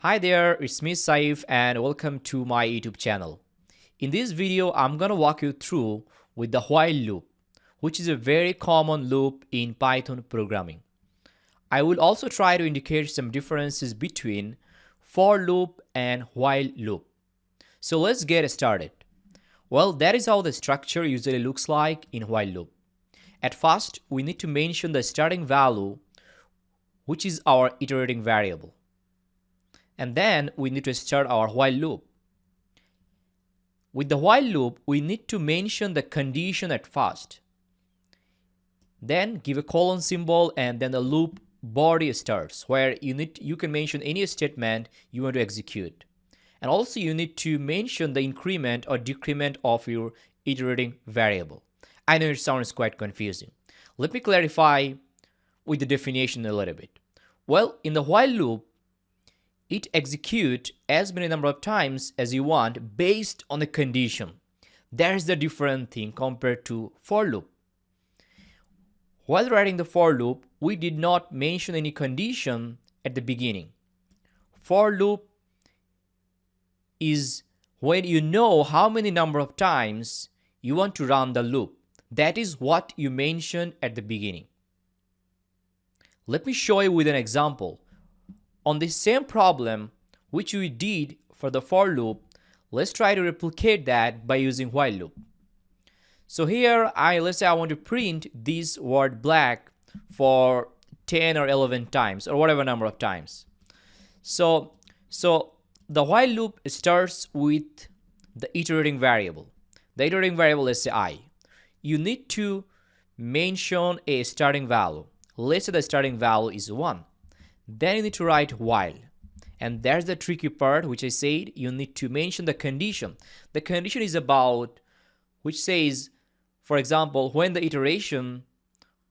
Hi there, it's me Saif and welcome to my YouTube channel. In this video, I'm gonna walk you through with the while loop, which is a very common loop in Python programming. I will also try to indicate some differences between for loop and while loop. So let's get started. Well, that is how the structure usually looks like in while loop. At first, we need to mention the starting value, which is our iterating variable. And then we need to start our while loop. With the while loop, we need to mention the condition at first. Then give a colon symbol and then the loop body starts where you can mention any statement you want to execute. And also you need to mention the increment or decrement of your iterating variable. I know it sounds quite confusing. Let me clarify with the definition a little bit. Well, in the while loop, it executes as many number of times as you want based on the condition. There's the different thing compared to for loop. While writing the for loop, we did not mention any condition at the beginning. For loop is when you know how many number of times you want to run the loop. That is what you mention at the beginning. Let me show you with an example. On the same problem which we did for the for loop, let's try to replicate that by using while loop. So here, let's say I want to print this word black for 10 or 11 times or whatever number of times. So the while loop starts with the iterating variable. The iterating variable, let's say I. You need to mention a starting value. Let's say the starting value is 1. Then you need to write while. And there's the tricky part, which I said you need to mention the condition. The condition is about, which says, for example, when the iteration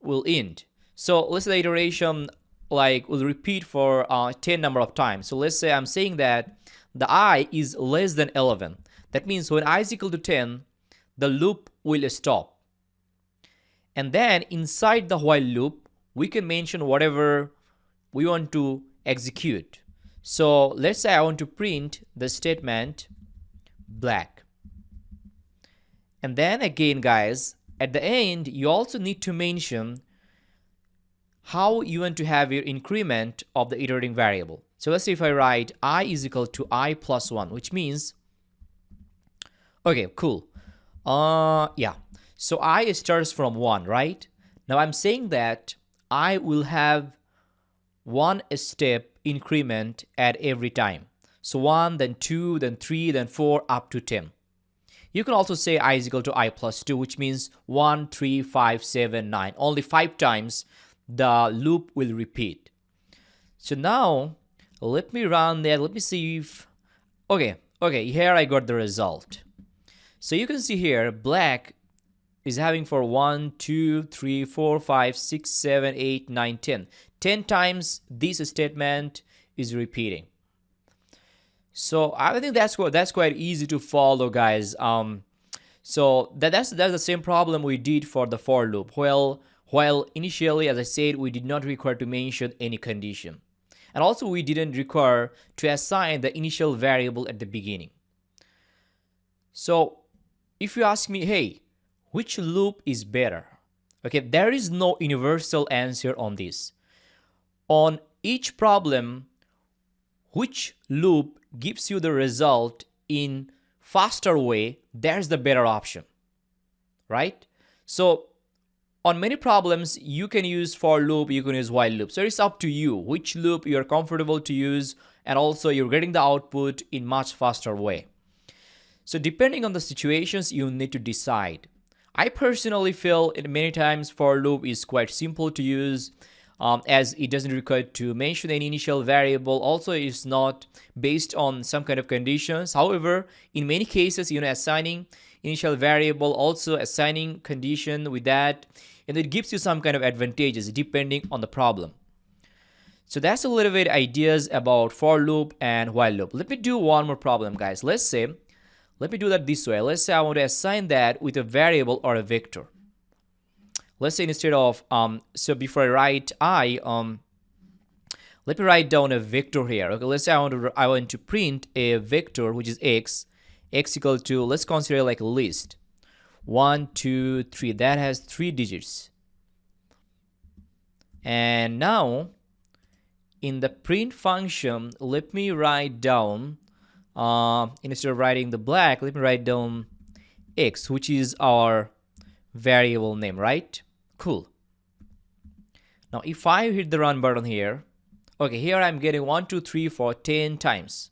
will end. So let's say the iteration will repeat for 10 number of times. So let's say I'm saying that the I is less than 11. That means when I is equal to 10, the loop will stop. And then inside the while loop, we can mention whatever we want to execute. So let's say I want to print the statement black. And then again, guys, at the end, you also need to mention how you want to have your increment of the iterating variable. So let's say if I write I is equal to I plus 1, which means, okay, cool. Yeah. So I starts from 1, right? Now I'm saying that I will have 1 step increment at every time. So 1, then 2, then 3, then 4, up to 10. You can also say I is equal to I plus 2, which means 1, 3, 5, 7, 9. Only 5 times the loop will repeat. So now let me run that. Let me see if, okay, here I got the result. So you can see here, black is having for 1, 2, 3, 4, 5, 6, 7, 8, 9, 10. 10 times this statement is repeating. So I think that's quite easy to follow, guys. So that's the same problem we did for the for loop. While initially, as I said, we did not require to mention any condition. And also we didn't require to assign the initial variable at the beginning. So if you ask me, hey, which loop is better? Okay, there is no universal answer on this. On each problem, which loop gives you the result in faster way, there's the better option, right? So on many problems, you can use for loop, you can use while loop. So it's up to you which loop you're comfortable to use, and also you're getting the output in much faster way. So depending on the situations, you need to decide. I personally feel many times for loop is quite simple to use, as it doesn't require to mention any initial variable. Also, it's not based on some kind of conditions. However, in many cases, assigning initial variable, also assigning condition with that, and it gives you some kind of advantages depending on the problem. So that's a little bit ideas about for loop and while loop. Let me do one more problem, guys. Let me do that this way. Let's say I want to assign that with a variable or a vector. Let's say instead of, so before I write I, Let me write down a vector here. Okay, let's say I want to print a vector which is x equal to, let's consider like a list 1 2 3 that has 3 digits. And now in the print function, let me write down instead of writing the black, let me write down x, which is our variable name, right? Cool. Now if I hit the run button here, okay, here I'm getting 1 2 3 4 10 times.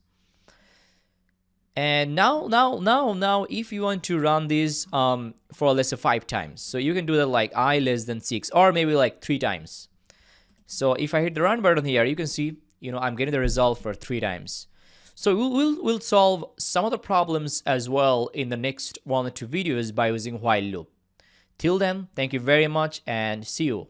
And now if you want to run this for let's say 5 times, so you can do that like I less than 6 or maybe like 3 times. So if I hit the run button here, you can see, I'm getting the result for 3 times. So we'll solve some of the problems as well in the next 1 or 2 videos by using while loop. Till then, thank you very much and see you.